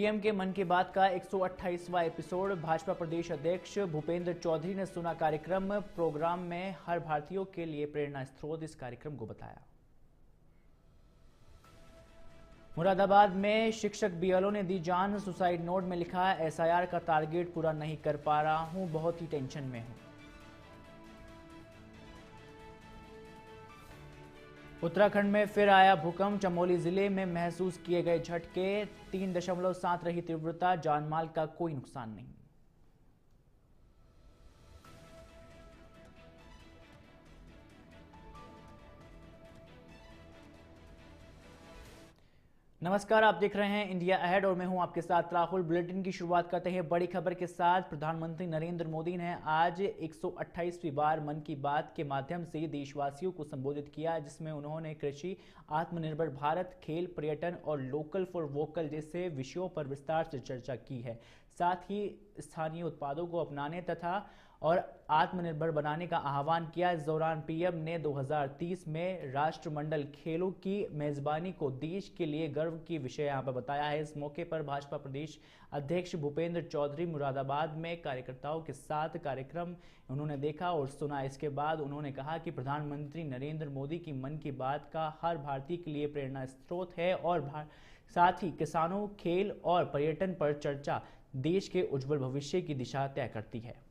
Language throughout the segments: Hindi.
पीएम के मन की बात का 128वां एपिसोड। भाजपा प्रदेश अध्यक्ष भूपेंद्र चौधरी ने सुना कार्यक्रम। प्रोग्राम में हर भारतीयों के लिए प्रेरणा स्रोत इस कार्यक्रम को बताया। मुरादाबाद में शिक्षक बीएलओ ने दी जान। सुसाइड नोट में लिखा, एसआईआर का टारगेट पूरा नहीं कर पा रहा हूं, बहुत ही टेंशन में हूं। उत्तराखंड में फिर आया भूकंप। चमोली जिले में महसूस किए गए झटके। 3.7 रही तीव्रता। जानमाल का कोई नुकसान नहीं। नमस्कार, आप देख रहे हैं इंडिया अहेड और मैं हूं आपके साथ राहुल। बुलेटिन की शुरुआत करते हैं बड़ी खबर के साथ। प्रधानमंत्री नरेंद्र मोदी ने आज 128वीं बार मन की बात के माध्यम से देशवासियों को संबोधित किया, जिसमें उन्होंने कृषि, आत्मनिर्भर भारत, खेल, पर्यटन और लोकल फॉर वोकल जैसे विषयों पर विस्तार से चर्चा की है। साथ ही स्थानीय उत्पादों को अपनाने तथा और आत्मनिर्भर बनाने का आह्वान किया। इस दौरान पीएम ने 2030 में राष्ट्रमंडल खेलों की मेजबानी को देश के लिए गर्व की विषय यहां पर बताया है। इस मौके पर भाजपा प्रदेश अध्यक्ष भूपेंद्र चौधरी मुरादाबाद में कार्यकर्ताओं के साथ कार्यक्रम उन्होंने देखा और सुना। इसके बाद उन्होंने कहा कि प्रधानमंत्री नरेंद्र मोदी की मन की बात का हर भारतीय के लिए प्रेरणा स्रोत है और साथ ही किसानों, खेल और पर्यटन पर चर्चा देश के उज्जवल भविष्य की दिशा तय करती है।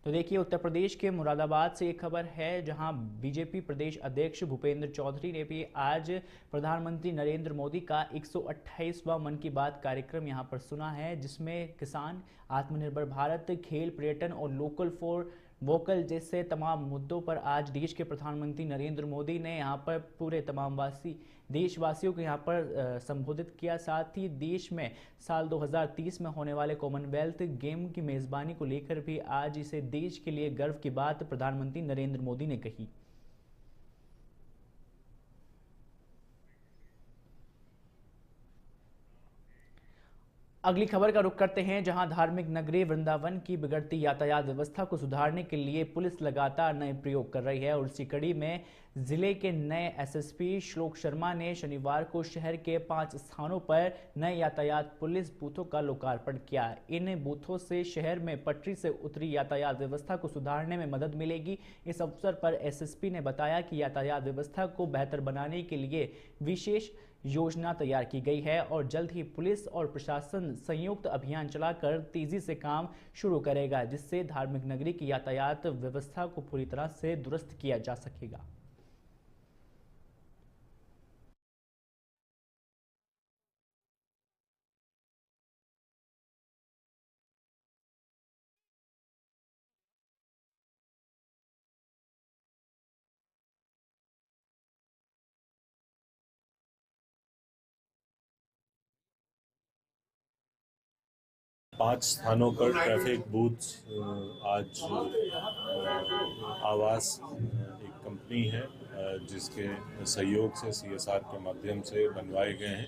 तो देखिए, उत्तर प्रदेश के मुरादाबाद से एक खबर है, जहां बीजेपी प्रदेश अध्यक्ष भूपेंद्र चौधरी ने भी आज प्रधानमंत्री नरेंद्र मोदी का 128वां मन की बात कार्यक्रम यहां पर सुना है, जिसमें किसान, आत्मनिर्भर भारत, खेल, पर्यटन और लोकल फॉर वोकल जैसे तमाम मुद्दों पर आज देश के प्रधानमंत्री नरेंद्र मोदी ने यहां पर पूरे तमाम देशवासियों को यहां पर संबोधित किया। साथ ही देश में साल 2030 में होने वाले कॉमनवेल्थ गेम की मेजबानी को लेकर भी आज इसे देश के लिए गर्व की बात प्रधानमंत्री नरेंद्र मोदी ने कही। अगली खबर का रुख करते हैं, जहां धार्मिक नगरी वृंदावन की बिगड़ती यातायात व्यवस्था को सुधारने के लिए पुलिस लगातार नए प्रयोग कर रही है और इसी कड़ी में जिले के नए एसएसपी श्लोक शर्मा ने शनिवार को शहर के 5 स्थानों पर नए यातायात पुलिस बूथों का लोकार्पण किया। इन बूथों से शहर में पटरी से उतरी यातायात व्यवस्था को सुधारने में मदद मिलेगी। इस अवसर पर एसएसपी ने बताया कि यातायात व्यवस्था को बेहतर बनाने के लिए विशेष योजना तैयार की गई है और जल्द ही पुलिस और प्रशासन संयुक्त अभियान चलाकर तेजी से काम शुरू करेगा, जिससे धार्मिक नगरी की यातायात व्यवस्था को पूरी तरह से दुरुस्त किया जा सकेगा। पांच स्थानों पर ट्रैफिक बूथ्स आज आवास एक कंपनी है जिसके सहयोग से सीएसआर के माध्यम से बनवाए गए हैं।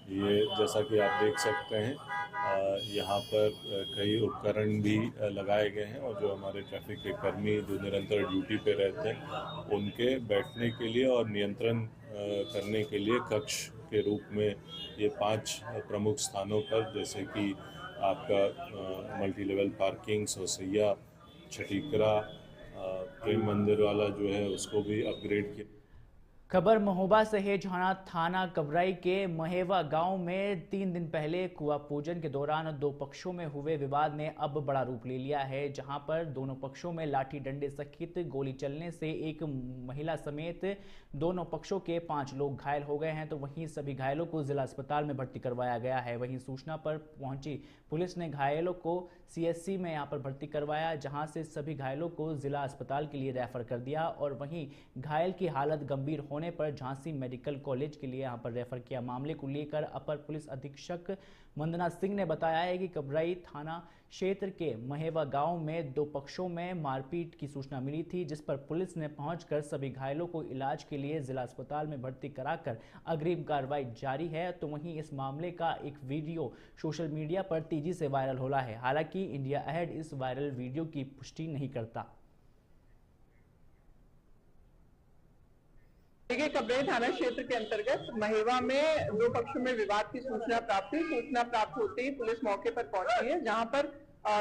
ये जैसा कि आप देख सकते हैं, यहाँ पर कई उपकरण भी लगाए गए हैं और जो हमारे ट्रैफिक के कर्मी जो निरंतर ड्यूटी पे रहते हैं उनके बैठने के लिए और नियंत्रण करने के लिए कक्ष के रूप में ये 5 प्रमुख स्थानों पर, जैसे कि आपका मल्टी लेवल पार्किंग, सोसैया, छठीकरा, प्रेम मंदिर वाला जो है उसको भी अपग्रेड किया। खबर महोबा से है, जहां थाना कबराई के महेवा गांव में 3 दिन पहले कुआं पूजन के दौरान 2 पक्षों में हुए विवाद ने अब बड़ा रूप ले लिया है, जहां पर दोनों पक्षों में लाठी डंडे सहित गोली चलने से एक महिला समेत दोनों पक्षों के 5 लोग घायल हो गए हैं। तो वहीं सभी घायलों को जिला अस्पताल में भर्ती करवाया गया है। वहीं सूचना पर पहुंची पुलिस ने घायलों को सीएससी में यहां पर भर्ती करवाया, जहां से सभी घायलों को जिला अस्पताल के लिए रेफर कर दिया और वहीं घायल की हालत गंभीर होने पर झांसी मेडिकल कॉलेज के लिए यहां पर रेफर किया। मामले को लेकर अपर पुलिस अधीक्षक वंदना सिंह ने बताया है कि कबराई थाना क्षेत्र के महेवा गांव में 2 पक्षों में मारपीट की सूचना मिली थी, जिस पर पुलिस ने पहुंचकर सभी घायलों को इलाज के लिए जिला अस्पताल में भर्ती कराकर अग्रिम कार्रवाई जारी है। तो वहीं इस मामले का एक वीडियो सोशल मीडिया पर तेजी से वायरल हो रहा है। हालांकि इंडिया अहेड इस वायरल वीडियो की पुष्टि नहीं करता। देखिए, कबरई थाना क्षेत्र के अंतर्गत महेवा में दो पक्षों में विवाद की सूचना प्राप्त हुई। सूचना प्राप्त होते ही पुलिस मौके पर पहुंची है, जहां पर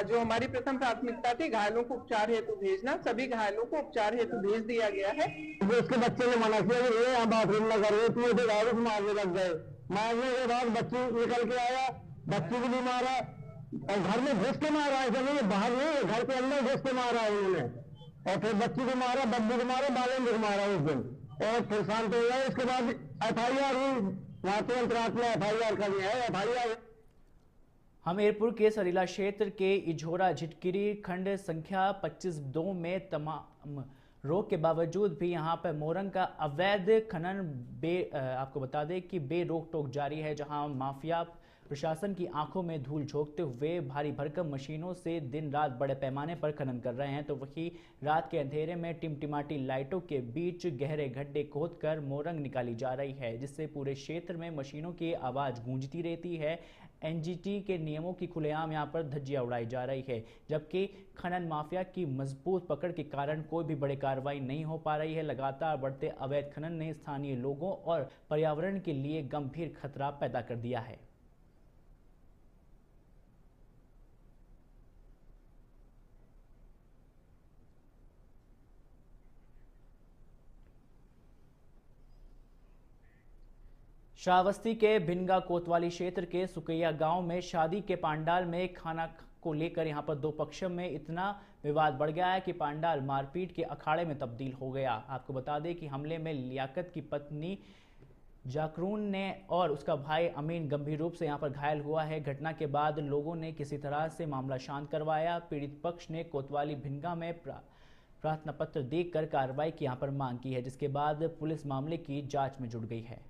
जो हमारी प्रथम प्राथमिकता थी घायलों को उपचार हेतु भेजना, सभी घायलों को उपचार हेतु भेज दिया गया है। उसके बच्चे ने मना किया कि ये यहाँ बाथरूम में कर रहे, तू मुझे दारू से मारने लग गए। मारने के बाद बच्ची निकल के आया, बच्ची को भी मारा और घर में घुस के मारा। ऐसा नहीं बाहर नहीं, घर के अंदर घुस के मारा उन्होंने, और फिर बच्ची को मारा, बब्बू को मारा, बालेंद्र को मारा उस दिन, और फिर शांत हो गया। इसके बाद FIR हुई, वहां तुरंत रात में FIR कर दिया है। FIR हमीरपुर के सरीला क्षेत्र के इझोरा झिटकिरी खंड संख्या 25-2 में तमाम रोक के बावजूद भी यहां पर मोरंग का अवैध खनन आपको बता दें कि बेरोक टोक जारी है, जहां माफिया प्रशासन की आंखों में धूल झोंकते हुए भारी भरकम मशीनों से दिन रात बड़े पैमाने पर खनन कर रहे हैं। तो वहीं रात के अंधेरे में टिमटिमाटी लाइटों के बीच गहरे गड्ढे खोदकर मोरंग निकाली जा रही है, जिससे पूरे क्षेत्र में मशीनों की आवाज़ गूंजती रहती है। NGT के नियमों की खुलेआम यहां पर धज्जियां उड़ाई जा रही है, जबकि खनन माफिया की मजबूत पकड़ के कारण कोई भी बड़ी कार्रवाई नहीं हो पा रही है। लगातार बढ़ते अवैध खनन ने स्थानीय लोगों और पर्यावरण के लिए गंभीर खतरा पैदा कर दिया है। श्रावस्ती के भिनगा कोतवाली क्षेत्र के सुकैया गांव में शादी के पंडाल में खाना को लेकर यहां पर दो पक्षों में इतना विवाद बढ़ गया है कि पंडाल मारपीट के अखाड़े में तब्दील हो गया। आपको बता दें कि हमले में लियाकत की पत्नी जाकरून ने और उसका भाई अमीन गंभीर रूप से यहां पर घायल हुआ है। घटना के बाद लोगों ने किसी तरह से मामला शांत करवाया। पीड़ित पक्ष ने कोतवाली भिनगा में प्रार्थना पत्र देकर कार्रवाई की यहां पर मांग की है, जिसके बाद पुलिस मामले की जांच में जुट गई है।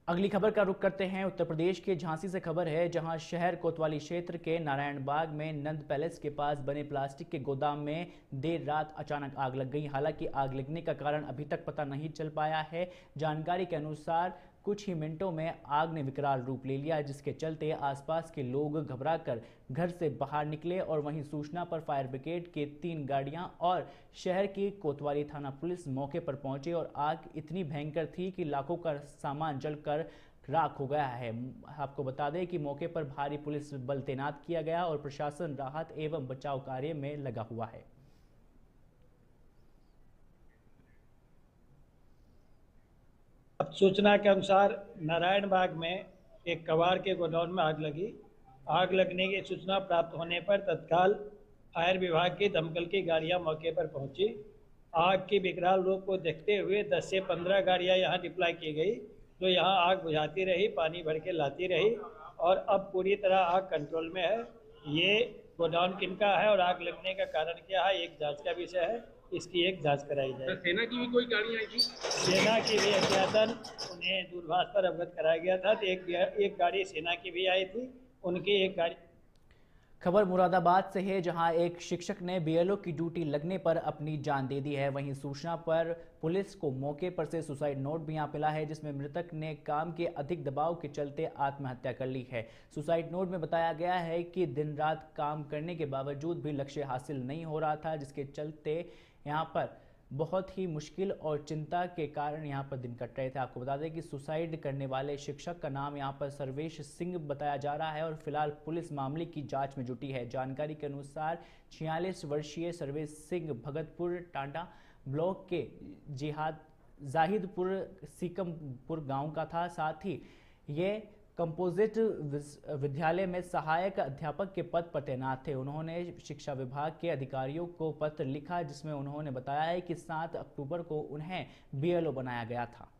अगली खबर का रुख करते हैं उत्तर प्रदेश के झांसी से। खबर है जहां शहर कोतवाली क्षेत्र के नारायण बाग में नंद पैलेस के पास बने प्लास्टिक के गोदाम में देर रात अचानक आग लग गई। हालांकि आग लगने का कारण अभी तक पता नहीं चल पाया है। जानकारी के अनुसार कुछ ही मिनटों में आग ने विकराल रूप ले लिया, जिसके चलते आसपास के लोग घबराकर घर से बाहर निकले और वहीं सूचना पर फायर ब्रिगेड के 3 गाड़ियां और शहर की कोतवाली थाना पुलिस मौके पर पहुंचे और आग इतनी भयंकर थी कि लाखों का सामान जलकर राख हो गया है। आपको बता दें कि मौके पर भारी पुलिस बल तैनात किया गया और प्रशासन राहत एवं बचाव कार्य में लगा हुआ है। अब सूचना के अनुसार नारायण बाग में एक कबाड़ के गोडाउन में आग लगी। आग लगने की सूचना प्राप्त होने पर तत्काल फायर विभाग की दमकल की गाड़ियां मौके पर पहुंची। आग के विकराल रूप को देखते हुए 10 से 15 गाड़ियां यहां डिप्लॉय की गई, जो यहां आग बुझाती रही, पानी भर के लाती रही और अब पूरी तरह आग कंट्रोल में है। ये गोडाउन किनका है और आग लगने का कारण क्या है, एक जांच का विषय है। इसकी एक जांच कराई जाए। सेना की भी कोई गाड़ी आई थी? सेना की भी अज्ञातन उन्हें दूरभाष पर अवगत कराया गया था। तो एक गाड़ी सेना की भी आई थी, उनकी एक गाड़ी। खबर मुरादाबाद से है जहां एक शिक्षक ने BLO की ड्यूटी लगने पर अपनी जान दे दी है। वहीं सूचना पर पुलिस को मौके पर से सुसाइड नोट भी यहां मिला है, जिसमें मृतक ने काम के अधिक दबाव के चलते आत्महत्या कर ली है। सुसाइड नोट में बताया गया है कि दिन रात काम करने के बावजूद भी लक्ष्य हासिल नहीं हो रहा था, जिसके चलते यहाँ पर बहुत ही मुश्किल और चिंता के कारण यहाँ पर दिन कट रहे थे। आपको बता दें कि सुसाइड करने वाले शिक्षक का नाम यहाँ पर सर्वेश सिंह बताया जा रहा है और फिलहाल पुलिस मामले की जांच में जुटी है। जानकारी के अनुसार 46 वर्षीय सर्वेश सिंह भगतपुर टांडा ब्लॉक के जाहिदपुर सीकमपुर गांव का था। साथ ही ये कंपोजिट विद्यालय में सहायक अध्यापक के पद पर तैनात थे। उन्होंने शिक्षा विभाग के अधिकारियों को पत्र लिखा, जिसमें उन्होंने बताया है कि 7 अक्टूबर को उन्हें BLO बनाया गया था।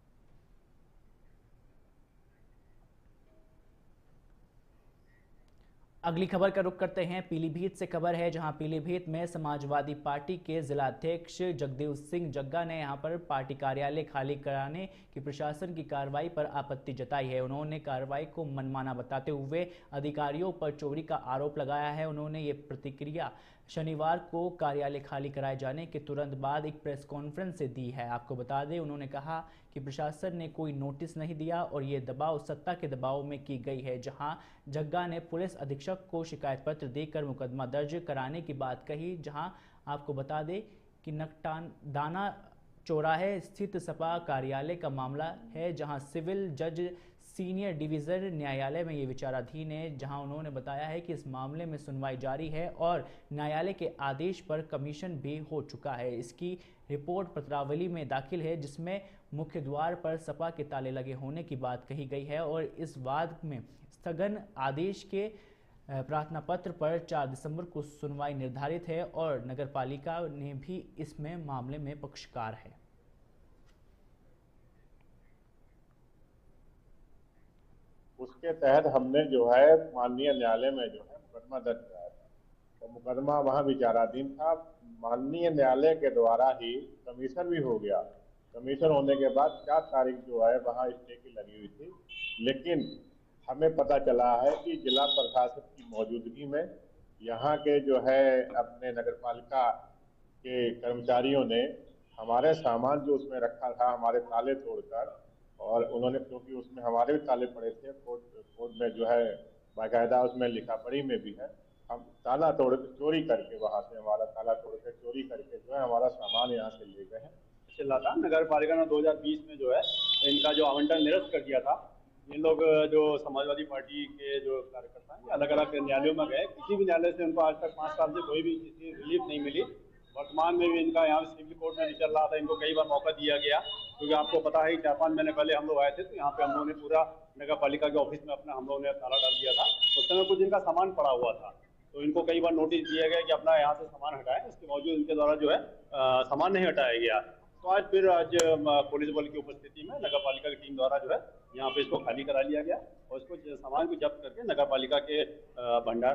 अगली खबर का रुख करते हैं पीलीभीत से। खबर है जहां पीलीभीत में समाजवादी पार्टी के जिलाध्यक्ष जगदेव सिंह जग्गा ने यहां पर पार्टी कार्यालय खाली कराने की प्रशासन की कार्रवाई पर आपत्ति जताई है। उन्होंने कार्रवाई को मनमाना बताते हुए अधिकारियों पर चोरी का आरोप लगाया है। उन्होंने ये प्रतिक्रिया शनिवार को कार्यालय खाली कराए जाने के तुरंत बाद एक प्रेस कॉन्फ्रेंस से दी है। आपको बता दें, उन्होंने कहा कि प्रशासन ने कोई नोटिस नहीं दिया और ये दबाव सत्ता के दबाव में की गई है। जहां जग्गा ने पुलिस अधीक्षक को शिकायत पत्र देकर मुकदमा दर्ज कराने की बात कही। जहां आपको बता दें कि दाना चौराहे स्थित सपा कार्यालय का मामला है, जहां सिविल जज सीनियर डिवीज़न न्यायालय में ये विचाराधीन है। जहां उन्होंने बताया है कि इस मामले में सुनवाई जारी है और न्यायालय के आदेश पर कमीशन भी हो चुका है। इसकी रिपोर्ट पत्रावली में दाखिल है, जिसमें मुख्य द्वार पर सपा के ताले लगे होने की बात कही गई है और इस वाद में स्थगन आदेश के प्रार्थना पत्र पर 4 दिसंबर को सुनवाई निर्धारित है और नगरपालिका ने भी इसमें मामले में पक्षकार है। उसके तहत हमने जो है माननीय न्यायालय में जो है मुकदमा दर्ज कराया था, तो मुकदमा वहाँ विचाराधीन था। माननीय न्यायालय के द्वारा ही कमीशन भी हो गया। कमीशन होने के बाद 4 तारीख जो है वहाँ स्टे की लगी हुई थी, लेकिन हमें पता चला है कि जिला प्रशासन की मौजूदगी में यहाँ के जो है अपने नगरपालिका के कर्मचारियों ने हमारे सामान जो उसमें रखा था, हमारे ताले तोड़कर, और उन्होंने, क्योंकि उसमें हमारे भी ताले पड़े थे, कोर्ट में जो है बाकायदा उसमें लिखा पढ़ी में भी है, हम ताला तोड़ चोरी करके वहाँ से हमारा ताला तोड़ के चोरी करके जो है हमारा सामान यहाँ से ले गए हैं। चिल्ला था नगर पालिका ने 2020 में जो है इनका जो आवंटन निरस्त कर दिया था। इन लोग जो समाजवादी पार्टी के जो कार्यकर्ता हैं अलग अलग न्यायालयों में गए, किसी भी न्यायालय से उनको आज तक 5 साल से कोई भी किसी रिलीफ नहीं मिली। वर्तमान में भी इनका यहाँ सिविल कोर्ट में नहीं चल रहा था, इनको कई बार मौका दिया गया, क्योंकि आपको पता है 4-5 महीने पहले हम लोग आए थे तो यहाँ पे हम लोगों ने पूरा नगर पालिका के ऑफिस में अपना हम लोगों ने ताला डाल दिया था। उस समय कुछ इनका सामान पड़ा हुआ था, तो इनको कई बार नोटिस दिया गया कि अपना यहाँ से सामान हटाएं, इसके बावजूद इनके द्वारा जो है सामान नहीं हटाया गया। तो आज पुलिस बल की उपस्थिति में नगर पालिका की टीम द्वारा जो है यहाँ पे इसको खाली करा लिया गया और इसको सामान को जब्त करके नगर पालिका के भंडार